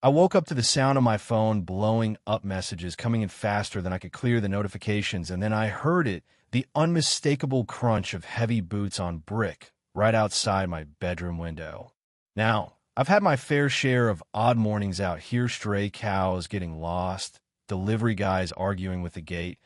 I woke up to the sound of my phone blowing up, messages coming in faster than I could clear the notifications, and then I heard it, the unmistakable crunch of heavy boots on brick right outside my bedroom window. Now, I've had my fair share of odd mornings out here, stray cows getting lost, delivery guys arguing with the gate,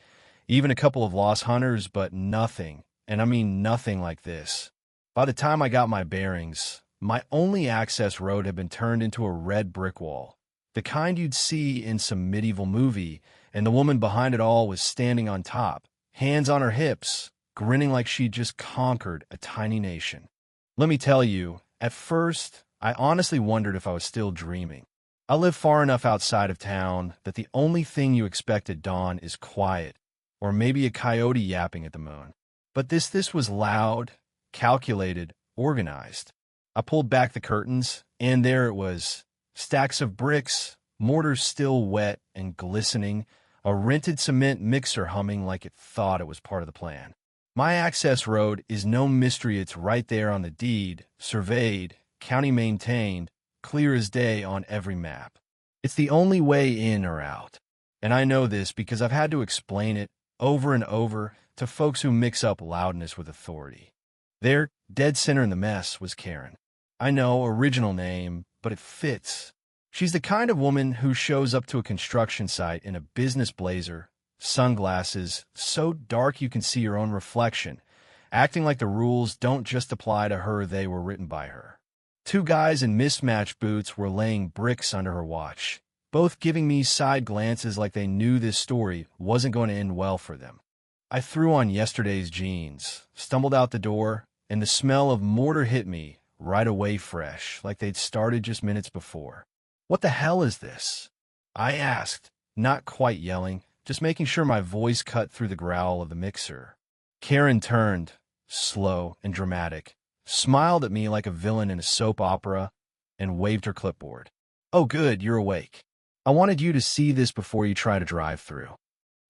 even a couple of lost hunters, but nothing, and I mean nothing like this. By the time I got my bearings, my only access road had been turned into a red brick wall, the kind you'd see in some medieval movie, and the woman behind it all was standing on top, hands on her hips, grinning like she'd just conquered a tiny nation. Let me tell you, at first, I honestly wondered if I was still dreaming. I live far enough outside of town that the only thing you expect at dawn is quiet, or maybe a coyote yapping at the moon. But this was loud, calculated, organized. I pulled back the curtains, and there it was. Stacks of bricks, mortar still wet and glistening, a rented cement mixer humming like it thought it was part of the plan. My access road is no mystery. It's right there on the deed, surveyed, county maintained, clear as day on every map. It's the only way in or out. And I know this because I've had to explain it over and over to folks who mix up loudness with authority. There, dead center in the mess, was Karen. I know, original name, but it fits. She's the kind of woman who shows up to a construction site in a business blazer, sunglasses, so dark you can see your own reflection, acting like the rules don't just apply to her, they were written by her. Two guys in mismatched boots were laying bricks under her watch, both giving me side glances like they knew this story wasn't going to end well for them. I threw on yesterday's jeans, stumbled out the door, and the smell of mortar hit me right away, fresh, like they'd started just minutes before. "What the hell is this?" I asked, not quite yelling, just making sure my voice cut through the growl of the mixer. Karen turned, slow and dramatic, smiled at me like a villain in a soap opera, and waved her clipboard. "Oh good, you're awake. I wanted you to see this before you try to drive through."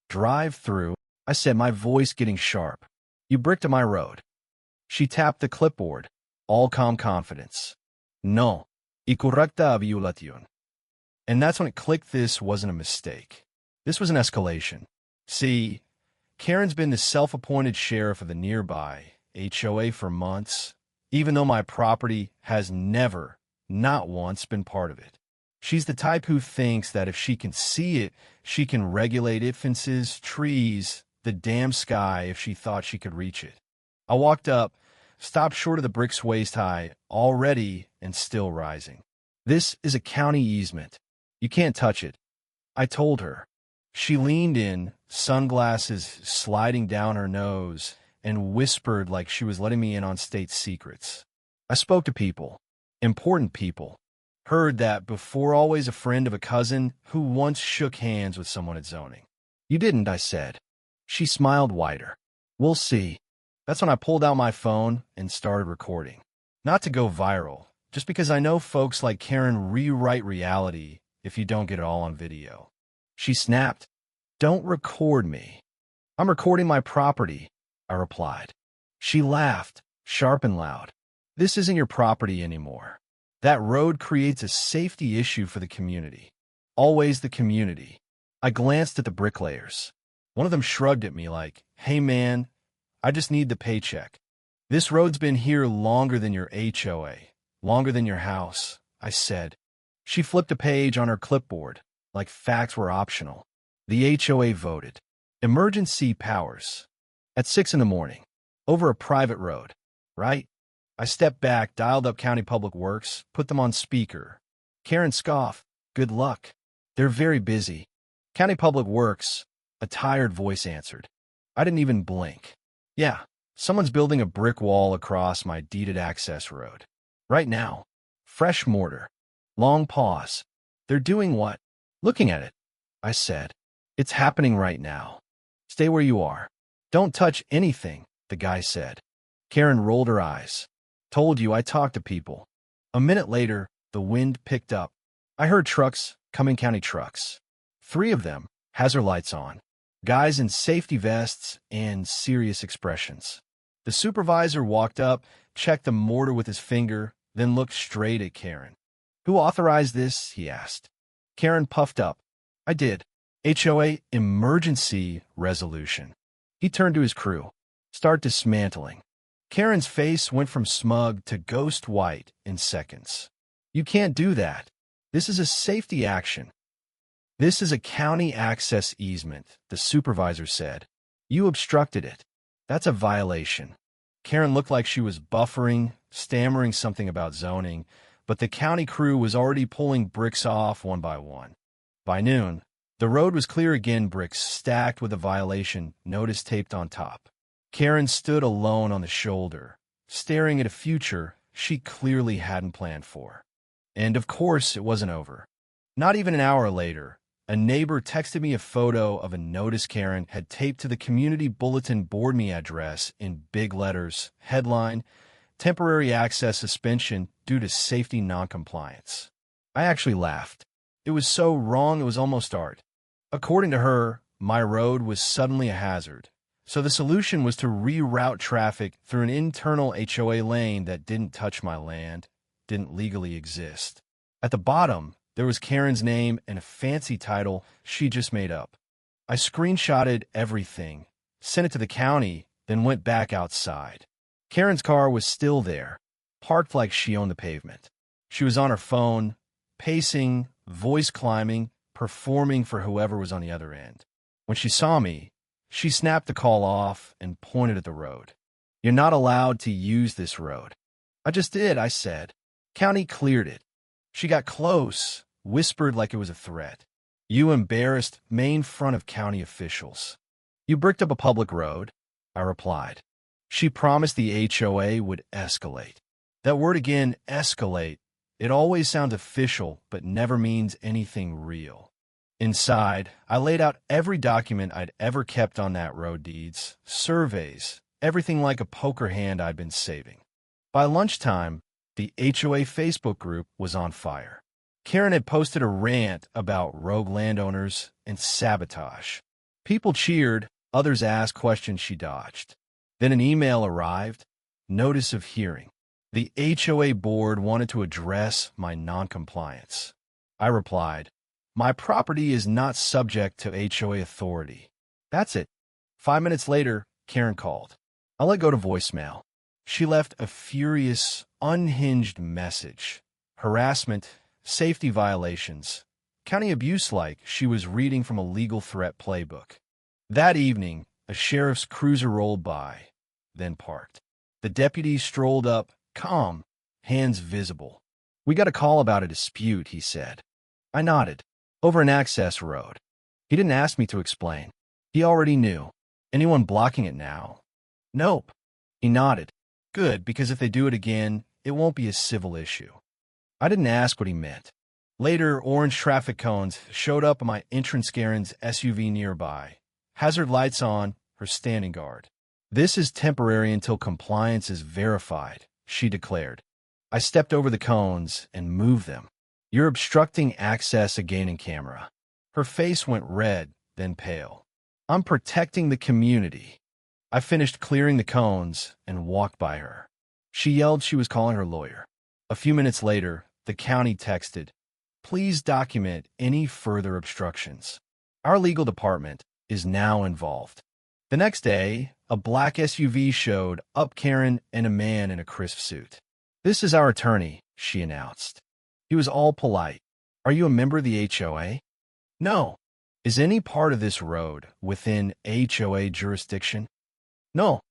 "Drive through?" I said, my voice getting sharp. "You bricked my road." She tapped the clipboard, all calm confidence. "No, y correcta violación." And that's when it clicked. This wasn't a mistake. This was an escalation. See, Karen's been the self-appointed sheriff of the nearby HOA for months, even though my property has never, not once, been part of it. She's the type who thinks that if she can see it, she can regulate it, fences, trees, the damn sky if she thought she could reach it. I walked up, stopped short of the bricks waist high, already and still rising. "This is a county easement. You can't touch it," I told her. She leaned in, sunglasses sliding down her nose, and whispered like she was letting me in on state secrets. "I spoke to people, important people. Heard that before, always a friend of a cousin who once shook hands with someone at zoning." "You didn't," I said. She smiled wider. "We'll see." That's when I pulled out my phone and started recording. Not to go viral, just because I know folks like Karen rewrite reality if you don't get it all on video. She snapped, "Don't record me." "I'm recording my property," I replied. She laughed, sharp and loud. "This isn't your property anymore. That road creates a safety issue for the community. Always the community." I glanced at the bricklayers. One of them shrugged at me like, "Hey man, I just need the paycheck." "This road's been here longer than your HOA, longer than your house," I said. She flipped a page on her clipboard, like facts were optional. The HOA voted. Emergency powers. At 6 in the morning. Over a private road. Right? I stepped back, dialed up County Public Works, put them on speaker. Karen scoffed. "Good luck. They're very busy." "County Public Works," a tired voice answered. I didn't even blink. "Yeah, someone's building a brick wall across my deeded access road. Right now." Fresh mortar. Long pause. "They're doing what?" "Looking at it," I said. "It's happening right now. Stay where you are. Don't touch anything," the guy said. Karen rolled her eyes. "Told you I talked to people." A minute later, the wind picked up. I heard trucks, coming county trucks. 3 of them, hazard lights on. Guys in safety vests and serious expressions. The supervisor walked up, checked the mortar with his finger, then looked straight at Karen. "Who authorized this?" he asked. Karen puffed up. I did. HOA emergency resolution. He turned to his crew. Start dismantling. Karen's face went from smug to ghost white in seconds. You can't do that. This is a safety action. This is a county access easement, the supervisor said. You obstructed it. That's a violation. Karen looked like she was buffering, stammering something about zoning, but the county crew was already pulling bricks off one by one. By noon, the road was clear again, bricks stacked with a violation notice taped on top. Karen stood alone on the shoulder, staring at a future she clearly hadn't planned for. And of course, it wasn't over. Not even an hour later, a neighbor texted me a photo of a notice Karen had taped to the community bulletin board me address in big letters, headline, temporary access suspension due to safety noncompliance. I actually laughed. It was so wrong it was almost art. According to her, my road was suddenly a hazard. So the solution was to reroute traffic through an internal HOA lane that didn't touch my land, didn't legally exist. At the bottom, there was Karen's name and a fancy title she just made up. I screenshotted everything, sent it to the county, then went back outside. Karen's car was still there, parked like she owned the pavement. She was on her phone, pacing, voice climbing, performing for whoever was on the other end. When she saw me, she snapped the call off and pointed at the road. You're not allowed to use this road. I just did, I said. County cleared it. She got close, whispered like it was a threat. You embarrassed main front of county officials. You bricked up a public road, I replied. She promised the HOA would escalate. That word again, escalate. It always sounds official, but never means anything real. Inside, I laid out every document I'd ever kept on that road, deeds, surveys, everything like a poker hand I'd been saving. By lunchtime, the HOA Facebook group was on fire. Karen had posted a rant about rogue landowners and sabotage. People cheered, others asked questions she dodged. Then an email arrived, notice of hearing. The HOA board wanted to address my noncompliance. I replied, my property is not subject to HOA authority. That's it. 5 minutes later, Karen called. I let go to voicemail. She left a furious, unhinged message. Harassment, safety violations, county abuse like she was reading from a legal threat playbook. That evening, a sheriff's cruiser rolled by, then parked. The deputy strolled up, calm, hands visible. We got a call about a dispute, he said. I nodded. Over an access road. He didn't ask me to explain. He already knew. Anyone blocking it now? Nope. He nodded. Good, because if they do it again, it won't be a civil issue. I didn't ask what he meant. Later, orange traffic cones showed up on my entrance Karen's SUV nearby. Hazard lights on, her standing guard. This is temporary until compliance is verified, she declared. I stepped over the cones and moved them. You're obstructing access again in camera. Her face went red, then pale. I'm protecting the community. I finished clearing the cones and walked by her. She yelled she was calling her lawyer. A few minutes later, the county texted, please document any further obstructions. Our legal department is now involved. The next day, a black SUV showed up Karen and a man in a crisp suit. This is our attorney, she announced. He was all polite. Are you a member of the HOA? No. Is any part of this road within HOA jurisdiction? No.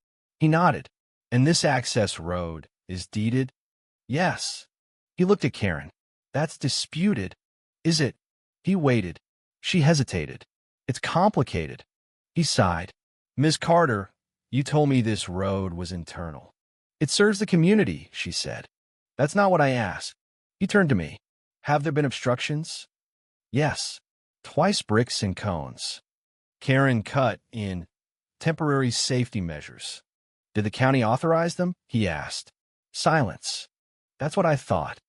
He nodded. And this access road is deeded? Yes. He looked at Karen. That's disputed. Is it? He waited. She hesitated. It's complicated. He sighed. Ms. Carter, you told me this road was internal. It serves the community, she said. That's not what I asked. He turned to me. Have there been obstructions? Yes. Twice bricks and cones. Karen cut in temporary safety measures. Did the county authorize them? He asked. Silence. That's what I thought.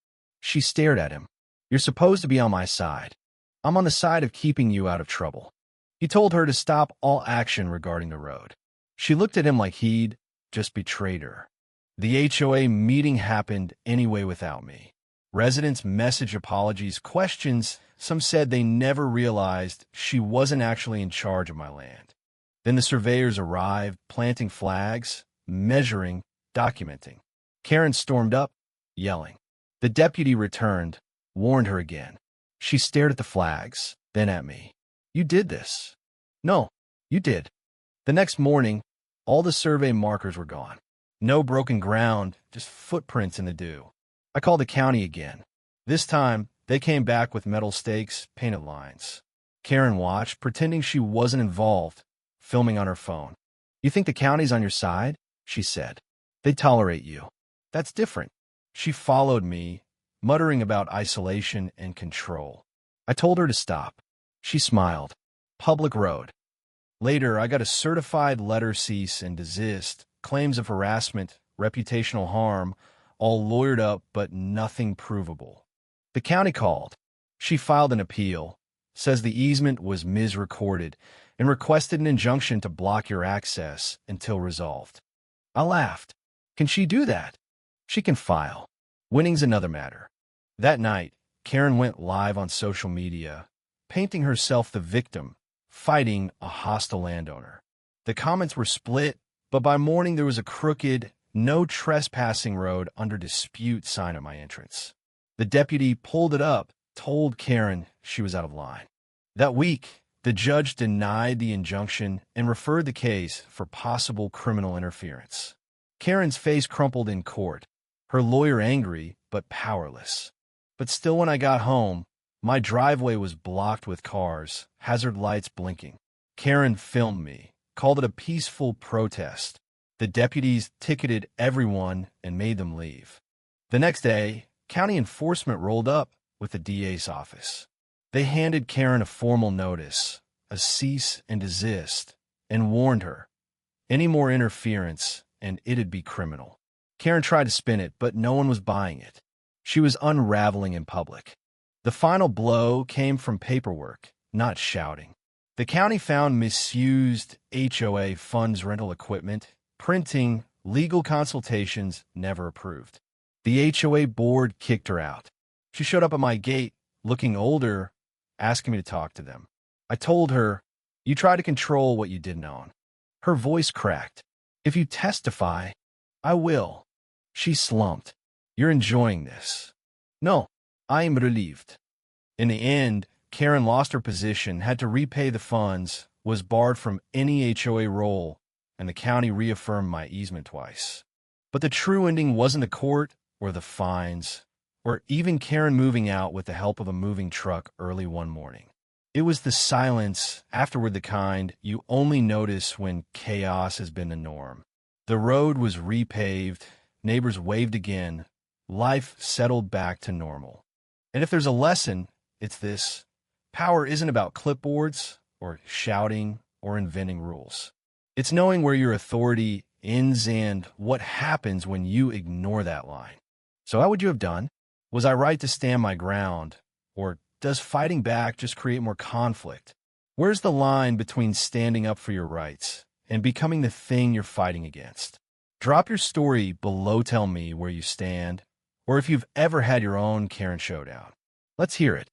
She stared at him. You're supposed to be on my side. I'm on the side of keeping you out of trouble. He told her to stop all action regarding the road. She looked at him like he'd just betrayed her. The HOA meeting happened anyway without me. Residents messaged apologies, questions. Some said they never realized she wasn't actually in charge of my land. Then the surveyors arrived, planting flags, measuring, documenting. Karen stormed up, yelling. The deputy returned, warned her again. She stared at the flags, then at me. You did this. No, you did. The next morning, all the survey markers were gone. No broken ground, just footprints in the dew. I called the county again. This time, they came back with metal stakes, painted lines. Karen watched, pretending she wasn't involved, filming on her phone. You think the county's on your side? She said. They tolerate you. That's different. She followed me, muttering about isolation and control. I told her to stop. She smiled. Public road. Later, I got a certified letter cease and desist, claims of harassment, reputational harm, all lawyered up but nothing provable. The county called. She filed an appeal, says the easement was misrecorded, and requested an injunction to block your access until resolved. I laughed. Can she do that? She can file. Winning's another matter. That night, Karen went live on social media, painting herself the victim, fighting a hostile landowner. The comments were split, but by morning there was a crooked, no trespassing road under dispute sign at my entrance. The deputy pulled it up, told Karen she was out of line. That week, the judge denied the injunction and referred the case for possible criminal interference. Karen's face crumpled in court, her lawyer angry but powerless. But still, when I got home, my driveway was blocked with cars, hazard lights blinking. Karen filmed me, called it a peaceful protest. The deputies ticketed everyone and made them leave. The next day, county enforcement rolled up with the DA's office. They handed Karen a formal notice, a cease and desist, and warned her, any more interference and it'd be criminal. Karen tried to spin it, but no one was buying it. She was unraveling in public. The final blow came from paperwork, not shouting. The county found misused HOA funds rental equipment, printing, legal consultations never approved. The HOA board kicked her out. She showed up at my gate, looking older, asking me to talk to them. I told her, you try to control what you didn't own. Her voice cracked. If you testify, I will. She slumped. You're enjoying this. No, I am relieved. In the end, Karen lost her position, had to repay the funds, was barred from any HOA role, and the county reaffirmed my easement twice. But the true ending wasn't the court or the fines, or even Karen moving out with the help of a moving truck early one morning. It was the silence, afterward the kind you only notice when chaos has been the norm. The road was repaved, neighbors waved again, life settled back to normal. And if there's a lesson, it's this. Power isn't about clipboards or shouting or inventing rules. It's knowing where your authority ends and what happens when you ignore that line. So how would you have done? Was I right to stand my ground? Or does fighting back just create more conflict? Where's the line between standing up for your rights and becoming the thing you're fighting against? Drop your story below, tell me where you stand, or if you've ever had your own Karen showdown. Let's hear it.